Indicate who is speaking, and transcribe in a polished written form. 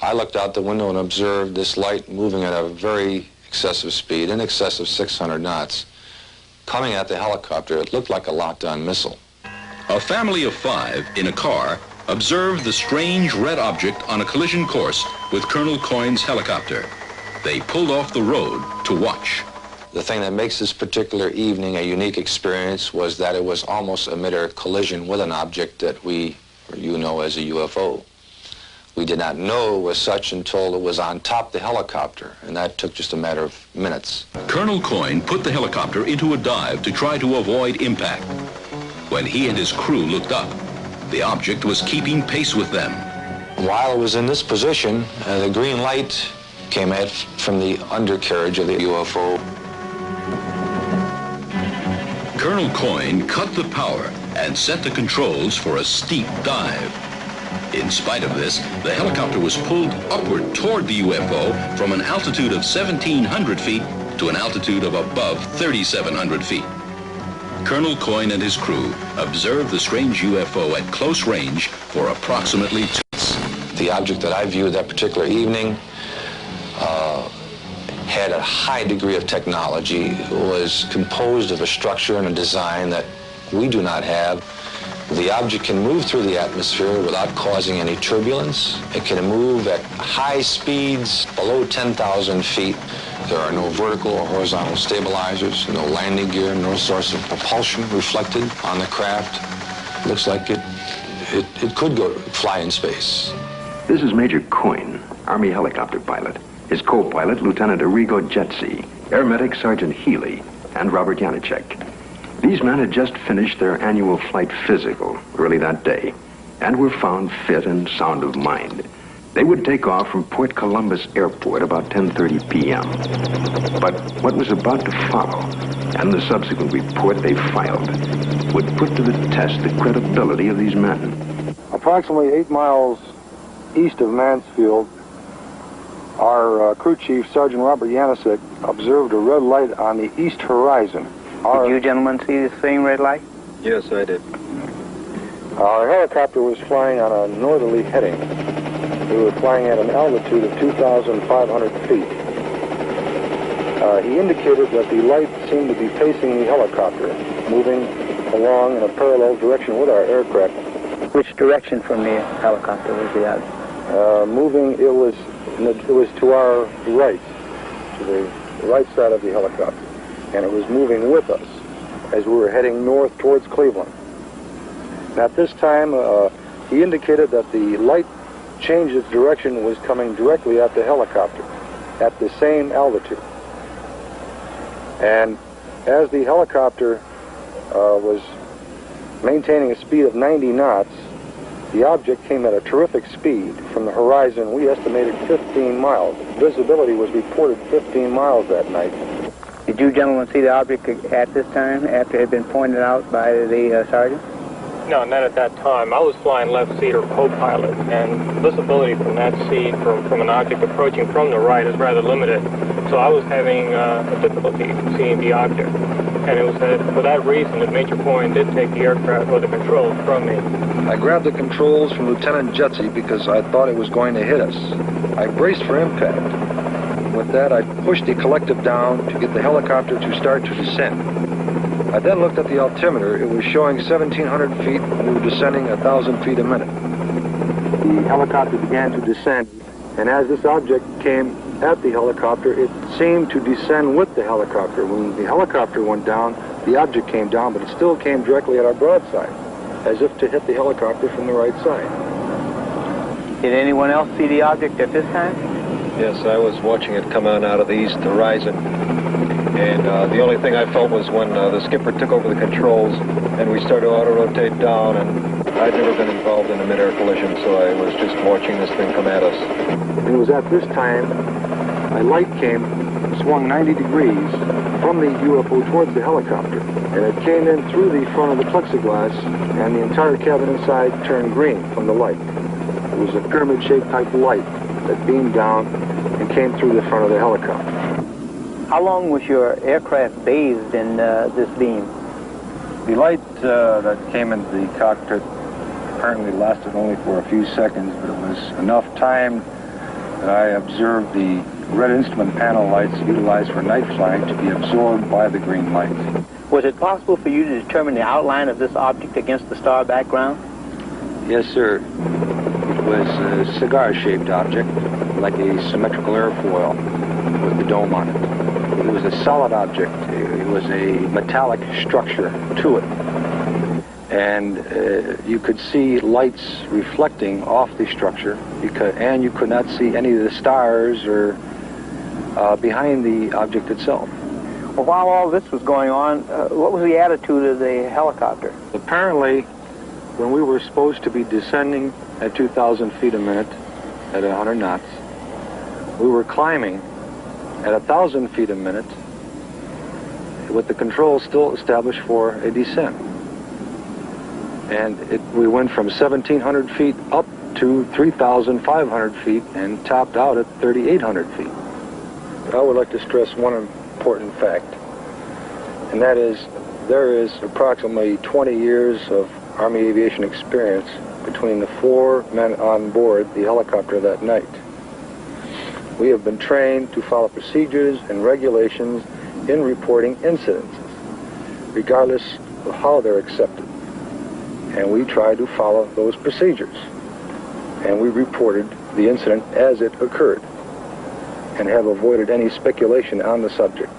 Speaker 1: I looked out the window and observed this light moving at a very excessive speed, in excess of 600 knots, coming at the helicopter. It looked like a locked-on missile.
Speaker 2: A family of 5 in a car observed the strange red object on a collision course with Colonel Coyne's helicopter. They pulled off the road to watch.
Speaker 1: The thing that makes this particular evening a unique experience was that it was almost a mid-air collision with an object that we, or you know, as a UFO. We did not know it was such until it was on top of the helicopter, and that took just a matter of minutes.
Speaker 2: Colonel Coyne put the helicopter into a dive to try to avoid impact. When he and his crew looked up, the object was keeping pace with them.
Speaker 1: While it was in this position, the green light came out from the undercarriage of the UFO.
Speaker 2: Colonel Coyne cut the power and set the controls for a steep dive. In spite of this, the helicopter was pulled upward toward the UFO from an altitude of 1,700 feet to an altitude of above 3,700 feet. Colonel Coyne and his crew observed the strange UFO at close range for approximately 2 minutes.
Speaker 1: The object that I viewed that particular evening had a high degree of technology. It was composed of a structure and a design that we do not have. The object can move through the atmosphere without causing any turbulence. It can move at high speeds below 10,000 feet. There are no vertical or horizontal stabilizers, no landing gear, no source of propulsion reflected on the craft. Looks like it could fly in space.
Speaker 3: This is Major Coyne, Army helicopter pilot. His co-pilot, Lieutenant Arrigo Jetsi, Air Medic Sergeant Healy, and Robert Janacek. These men had just finished their annual flight physical early that day and were found fit and sound of mind. They would take off from Port Columbus Airport about 10:30 p.m. But what was about to follow, and the subsequent report they filed, would put to the test the credibility of these men.
Speaker 4: Approximately 8 miles east of Mansfield, our crew chief, Sergeant Robert Janacek, observed a red light on the east horizon.
Speaker 5: Did you gentlemen see the same red light?
Speaker 4: Yes, I did. Our helicopter was flying on a northerly heading. We were flying at an altitude of 2,500 feet. He indicated that the light seemed to be pacing the helicopter, moving along in a parallel direction with our aircraft.
Speaker 5: Which direction from the helicopter was the other?
Speaker 4: Moving, it was to our right, to the right side of the helicopter. And it was moving with us as we were heading north towards Cleveland. At this time, he indicated that the light changed its direction, was coming directly at the helicopter at the same altitude. And as the helicopter was maintaining a speed of 90 knots, the object came at a terrific speed from the horizon. We estimated 15 miles. Visibility was reported 15 miles that night.
Speaker 5: Did you gentlemen see the object at this time, after it had been pointed out by the sergeant?
Speaker 6: No, not at that time. I was flying left seat or co-pilot, and visibility from that seat from an object approaching from the right is rather limited. So I was having a difficulty seeing the object. And it was for that reason that Major Coyne did take the aircraft or the controls from me.
Speaker 4: I grabbed the controls from Lieutenant Jetsi because I thought it was going to hit us. I braced for impact. With that, I pushed the collective down to get the helicopter to start to descend. I then looked at the altimeter. It was showing 1,700 feet, and we were descending 1,000 feet a minute. The helicopter began to descend, and as this object came at the helicopter, it seemed to descend with the helicopter. When the helicopter went down, the object came down, but it still came directly at our broadside, as if to hit the helicopter from the right side.
Speaker 5: Did anyone else see the object at this time?
Speaker 4: Yes, I was watching it come on out of the east horizon. And the only thing I felt was when the skipper took over the controls and we started to auto-rotate down, and I'd never been involved in a mid-air collision, so I was just watching this thing come at us. It was at this time a light came, swung 90 degrees from the UFO towards the helicopter, and it came in through the front of the plexiglass, and the entire cabin inside turned green from the light. It was a pyramid-shaped type light that beamed down and came through the front of the helicopter.
Speaker 5: How long was your aircraft bathed in this beam?
Speaker 4: The light that came into the cockpit apparently lasted only for a few seconds, but it was enough time
Speaker 7: and I observed the red instrument panel lights utilized for night flying to be absorbed by the green lights.
Speaker 5: Was it possible for you to determine the outline of this object against the star background?
Speaker 7: Yes, sir. It was a cigar-shaped object, like a symmetrical airfoil with the dome on it. It was a solid object. It was a metallic structure to it. And you could see lights reflecting off the structure, and you could not see any of the stars or behind the object itself.
Speaker 5: Well, while all this was going on, what was the attitude of the helicopter?
Speaker 7: Apparently, when we were supposed to be descending at 2,000 feet a minute at 100 knots, we were climbing at 1,000 feet a minute with the controls still established for a descent. And we went from 1,700 feet up to 3,500 feet and topped out at 3,800 feet. I would like to stress one important fact, and that is there is approximately 20 years of Army aviation experience between the 4 men on board the helicopter that night. We have been trained to follow procedures and regulations in reporting incidents, regardless of how they're accepted. And we tried to follow those procedures. And we reported the incident as it occurred and have avoided any speculation on the subject.